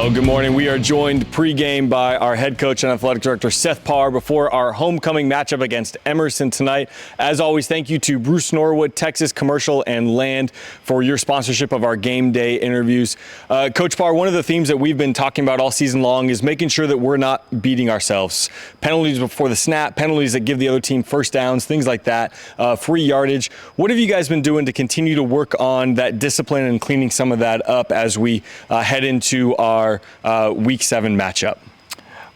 Well, good morning. We are joined pregame by our head coach and athletic director, Seth Parr, before our homecoming matchup against Emerson tonight. As always, thank you to Bruce Norwood, Texas Commercial and Land for your sponsorship of our game day interviews. Coach Parr, one of the themes that we've been talking about all season long is making sure that we're not beating ourselves. Penalties before the snap, penalties that give the other team first downs, things like that, free yardage. What have you guys been doing to continue to work on that discipline and cleaning some of that up as we head into our Week 7 matchup?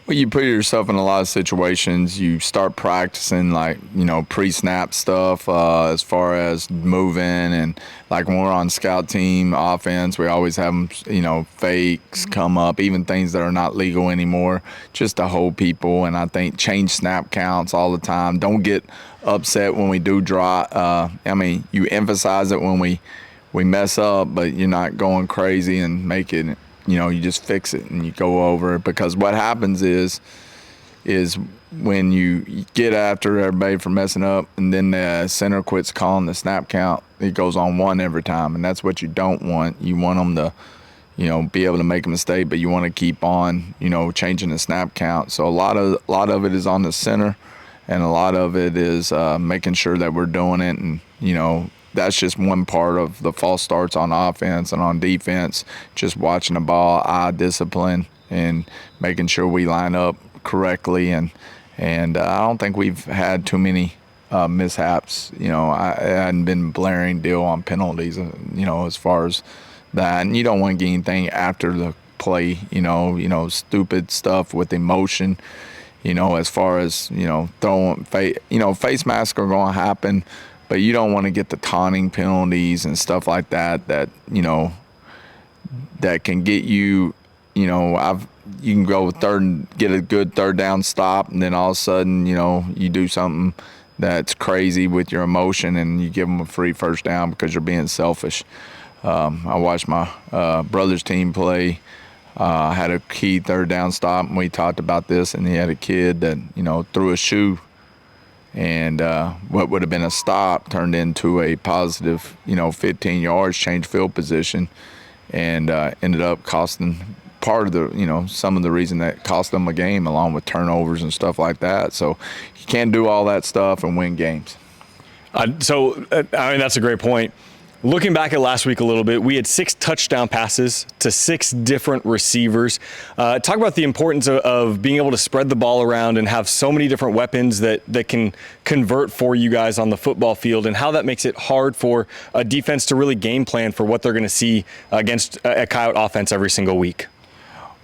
Well, you put yourself in a lot of situations. You start practicing, pre-snap stuff as far as moving. And, like, when we're on scout team offense, we always have them, fakes come up, even things that are not legal anymore, just to hold people. And I think change snap counts all the time. Don't get upset when we do draw. You emphasize it when we mess up, but you're not going crazy and make it – you just fix it and you go over it, because what happens is when you get after everybody for messing up and then the center quits calling the snap count, it goes on one every time, and that's what you don't want. You want them to, be able to make a mistake, but you want to keep on, changing the snap count. So a lot of it is on the center, and a lot of it is making sure that we're doing it, and that's just one part of the false starts on offense. And on defense, just watching the ball, eye discipline, and making sure we line up correctly. And I don't think we've had too many mishaps. I hadn't been blaring deal on penalties, as far as that. And you don't want to get anything after the play, stupid stuff with emotion. As far as, throwing face masks are going to happen. But you don't want to get the taunting penalties and stuff like that that can get you, you can go third and get a good third down stop, and then all of a sudden, you do something that's crazy with your emotion and you give them a free first down because you're being selfish. I watched my brother's team play. I had a key third down stop, and we talked about this, and he had a kid that, threw a shoe. And what would have been a stop turned into a positive, 15 yards, change field position, and ended up costing part of the, some of the reason that cost them a game, along with turnovers and stuff like that. So you can't do all that stuff and win games. That's a great point. Looking back at last week a little bit, we had 6 touchdown passes to 6 different receivers. Talk about the importance of being able to spread the ball around and have so many different weapons that can convert for you guys on the football field, and how that makes it hard for a defense to really game plan for what they're going to see against a Coyote offense every single week.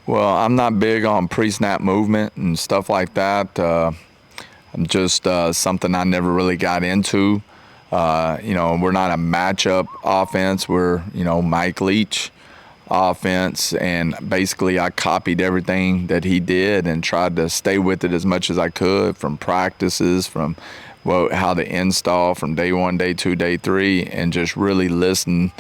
Well, I'm not big on pre-snap movement and stuff like that. I'm just something I never really got into. We're not a matchup offense. We're, Mike Leach offense. And basically I copied everything that he did and tried to stay with it as much as I could, from practices, from how to install from day 1, day 2, day 3, and just really listen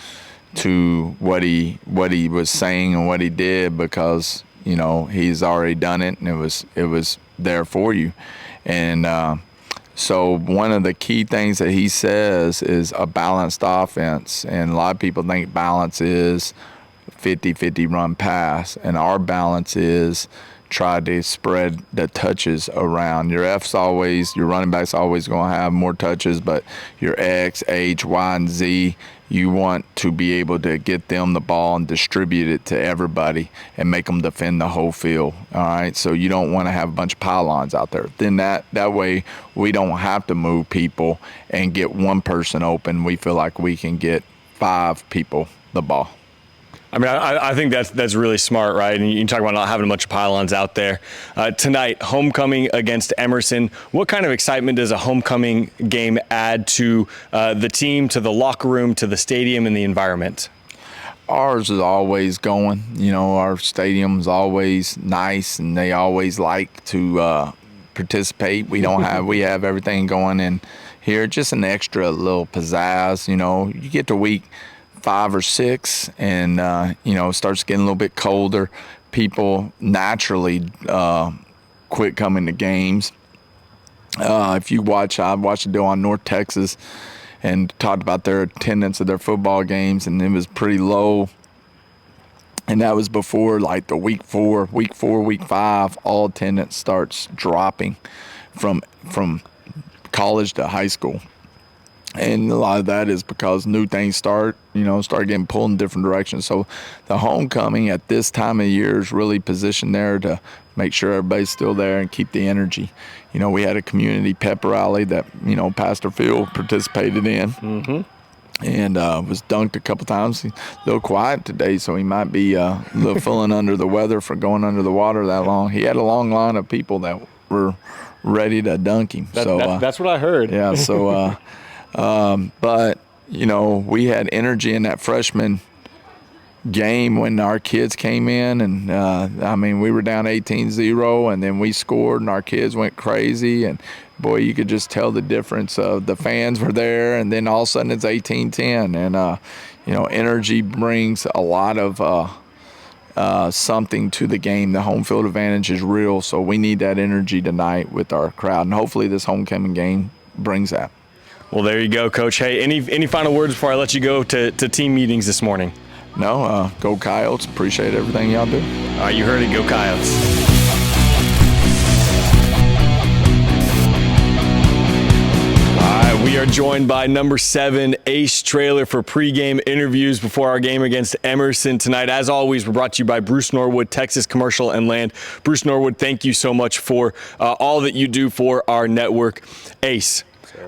to what he was saying and what he did, because, he's already done it, and it was there for you. And, so one of the key things that he says is a balanced offense. And a lot of people think balance is 50-50 run pass. And our balance is try to spread the touches around. Your running back's always going to have more touches, but your X, H, Y, and Z, you want to be able to get them the ball and distribute it to everybody and make them defend the whole field. All right, so you don't want to have a bunch of pylons out there. Then that way we don't have to move people and get one person open. We feel like we can get 5 people the ball. I think that's really smart, right? And you talk about not having a bunch of pylons out there. Tonight, homecoming against Emerson. What kind of excitement does a homecoming game add to the team, to the locker room, to the stadium, and the environment? Ours is always going. Our stadium's always nice, and they always like to participate. We have everything going in here, just an extra little pizzazz. You get to week 5 or 6, and it starts getting a little bit colder. People naturally quit coming to games. If you watch, I watched a deal on North Texas and talked about their attendance at their football games, and it was pretty low. And that was before like the week 4, week 5, all attendance starts dropping from college to high school. And a lot of that is because new things start getting pulled in different directions. So the homecoming at this time of year is really positioned there to make sure everybody's still there and keep the energy. We had a community pep rally that, Pastor Phil participated in. Mm-hmm. And was dunked a couple times. He's a little quiet today, so he might be a little feeling under the weather for going under the water that long. He had a long line of people that were ready to dunk him. That's what I heard. Yeah, so, but, we had energy in that freshman game when our kids came in, and we were down 18-0, and then we scored, and our kids went crazy, and boy, you could just tell the difference of the fans were there, and then all of a sudden it's 18-10, and energy brings a lot of something to the game. The home field advantage is real, so we need that energy tonight with our crowd, and hopefully this homecoming game brings that. Well, there you go, Coach. Hey, any final words before I let you go to team meetings this morning? No, go Coyotes. Appreciate everything y'all do. All right, you heard it. Go Coyotes. We are joined by number 7, Ace Traylor, for pregame interviews before our game against Emerson tonight. As always, we're brought to you by Bruce Norwood, Texas Commercial and Land. Bruce Norwood, thank you so much for all that you do for our network. Ace,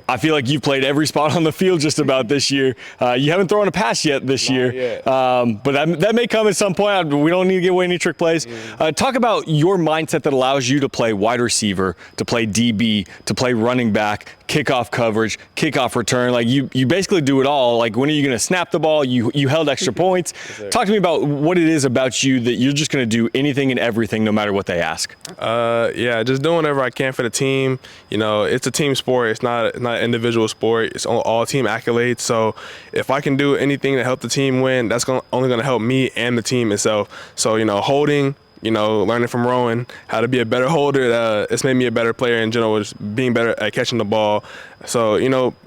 I feel like you've played every spot on the field just about this year. You haven't thrown a pass yet this year, yet. But that may come at some point. We don't need to give away any trick plays. Talk about your mindset that allows you to play wide receiver, to play DB, to play running back, kickoff coverage, kickoff return. Like you basically do it all. Like, when are you going to snap the ball? You held extra points. Talk to me about what it is about you that you're just going to do anything and everything no matter what they ask. Just doing whatever I can for the team. It's a team sport. It's not an individual sport. It's all team accolades. So if I can do anything to help the team win, that's only going to help me and the team itself. So, holding, learning from Rowan how to be a better holder. It's made me a better player in general, just being better at catching the ball. So,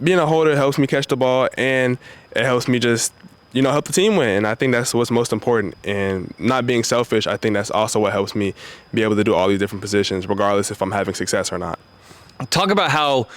being a holder helps me catch the ball, and it helps me just, help the team win. And I think that's what's most important. And not being selfish, I think that's also what helps me be able to do all these different positions, regardless if I'm having success or not. Talk about how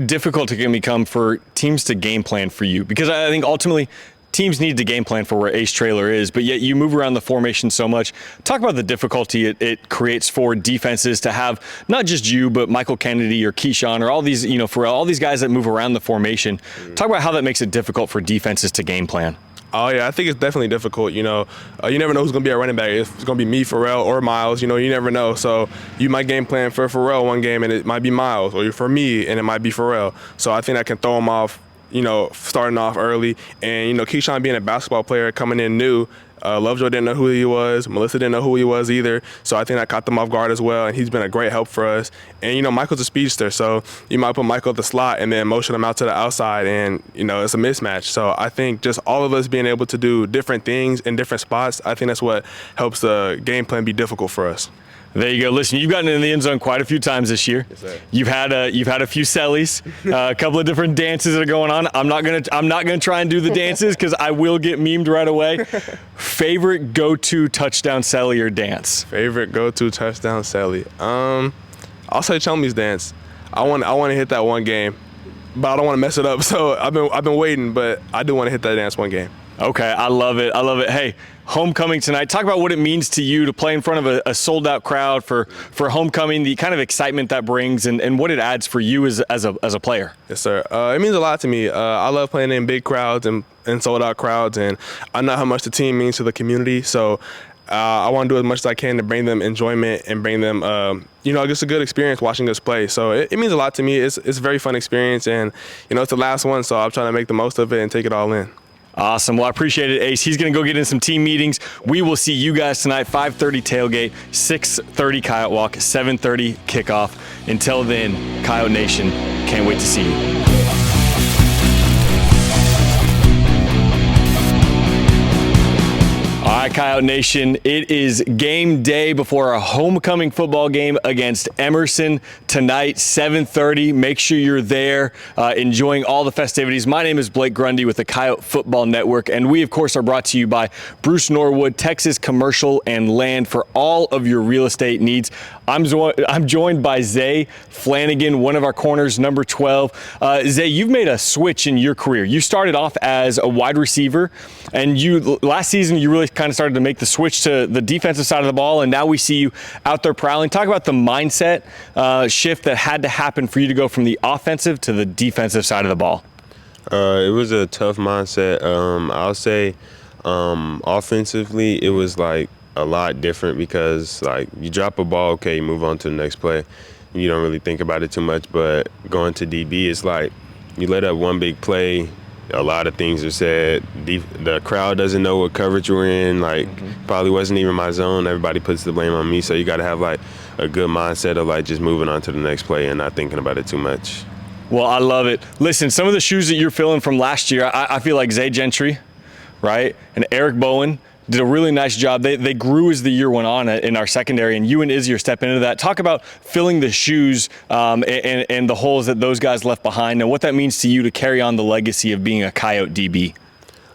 difficult it can become for teams to game plan for you, because I think ultimately teams need to game plan for where Ace Traylor is, but yet you move around the formation so much. Talk about the difficulty it creates for defenses to have not just you, but Michael Kennedy or Keyshawn or all these, for all these guys that move around the formation. Talk about how that makes it difficult for defenses to game plan. Oh, yeah, I think it's definitely difficult. You never know who's going to be a running back. If it's going to be me, Pharrell, or Miles. You never know. So you might game plan for Pharrell one game, and it might be Miles, or for me, and it might be Pharrell. So I think I can throw him off, starting off early. And, Keyshawn being a basketball player coming in new, Lovejoy didn't know who he was. Melissa didn't know who he was either. So I think that caught them off guard as well, and he's been a great help for us. And, Michael's a speedster, so you might put Michael at the slot and then motion him out to the outside, and, it's a mismatch. So I think just all of us being able to do different things in different spots, I think that's what helps the game plan be difficult for us. There you go. Listen, you've gotten in the end zone quite a few times this year. Yes, sir. You've had a few sellies, a couple of different dances that are going on. I'm not gonna try and do the dances because I will get memed right away. Favorite go-to touchdown selly or dance? Favorite go-to touchdown selly. I'll say Chumley's dance. I want to hit that one game, but I don't want to mess it up. So I've been waiting, but I do want to hit that dance one game. Okay, I love it. Hey, homecoming tonight. Talk about what it means to you to play in front of a sold-out crowd for homecoming, the kind of excitement that brings, and what it adds for you as a player. Yes, sir. It means a lot to me. I love playing in big crowds and sold-out crowds, and I know how much the team means to the community. So I want to do as much as I can to bring them enjoyment and bring them, just a good experience watching us play. So it means a lot to me. It's a very fun experience, and, it's the last one, so I'm trying to make the most of it and take it all in. Awesome. Well, I appreciate it, Ace. He's going to go get in some team meetings. We will see you guys tonight, 5:30 tailgate, 6:30 Coyote Walk, 7:30 kickoff. Until then, Coyote Nation, can't wait to see you. All right, right, Coyote Nation, it is game day before our homecoming football game against Emerson tonight, 7:30. Make sure you're there, enjoying all the festivities. My name is Blake Grundy with the Coyote Football Network, and we, of course, are brought to you by Bruce Norwood, Texas Commercial and Land, for all of your real estate needs. I'm joined by Zay Flanagan, one of our corners, number 12. Zay, you've made a switch in your career. You started off as a wide receiver, and last season you really kind of started to make the switch to the defensive side of the ball, and now we see you out there prowling. Talk about the mindset shift that had to happen for you to go from the offensive to the defensive side of the ball. It was a tough mindset. I'll say offensively, it was like a lot different because like you drop a ball, okay, you move on to the next play. You don't really think about it too much, but going to DB, it's like you let up one big play, a lot of things are said. The crowd doesn't know what coverage you're in. Like, probably wasn't even my zone. Everybody puts the blame on me. So you got to have like a good mindset of like just moving on to the next play and not thinking about it too much. Well, I love it. Listen, some of the shoes that you're filling from last year, I feel like Zay Gentry, right, and Eric Bowen did a really nice job. They grew as the year went on in our secondary, and you and Izzy are stepping into that. Talk about filling the shoes and the holes that those guys left behind, and what that means to you to carry on the legacy of being a Coyote DB.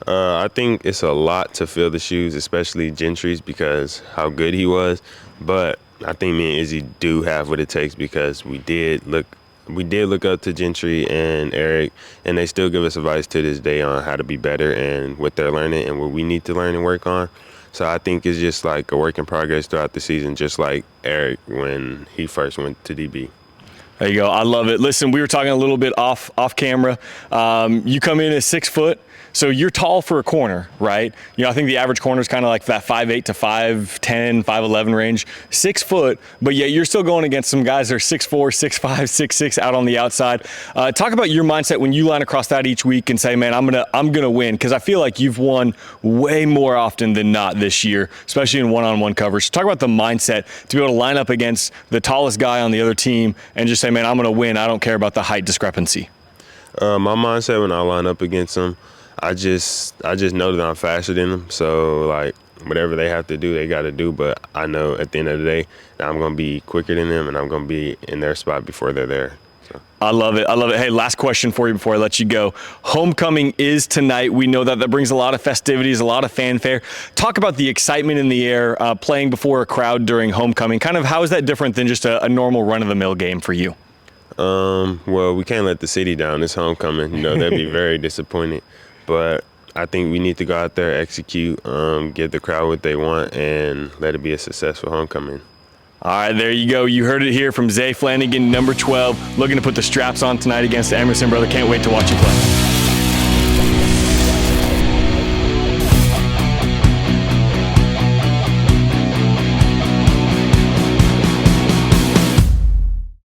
I think it's a lot to fill the shoes, especially Gentry's, because how good he was. But I think me and Izzy do have what it takes because we did look up to Gentry and Eric, and they still give us advice to this day on how to be better and what they're learning and what we need to learn and work on. So I think it's just like a work in progress throughout the season, just like Eric when he first went to DB. There you go. I love it. Listen, we were talking a little bit off camera. You come in at 6 foot, so you're tall for a corner, right? You know, I think the average corner is kind of like that 5'8" to 5'10", 5'11" range. 6 foot, but yet you're still going against some guys that are 6'4", 6'5", 6'6" out on the outside. Talk about your mindset when you line across that each week and say, man, I'm gonna win, because I feel like you've won way more often than not this year, especially in one-on-one coverage. Talk about the mindset to be able to line up against the tallest guy on the other team and just say, man, I'm gonna win. I don't care about the height discrepancy. My mindset when I line up against them, I just know that I'm faster than them. So like whatever they have to do, they got to do. But I know at the end of the day that I'm gonna be quicker than them, and I'm gonna be in their spot before they're there. So. I love it. I love it. Hey, last question for you before I let you go. Homecoming is tonight. We know that brings a lot of festivities, a lot of fanfare. Talk about the excitement in the air, playing before a crowd during homecoming. Kind of how is that different than just a normal run-of-the-mill game for you? Well, we can't let the city down. It's homecoming. You know, they'd be very disappointed. But I think we need to go out there, execute, give the crowd what they want, and let it be a successful homecoming. All right, there you go. You heard it here from Zay Flanagan, number 12, looking to put the straps on tonight against Emerson, brother. Can't wait to watch you play.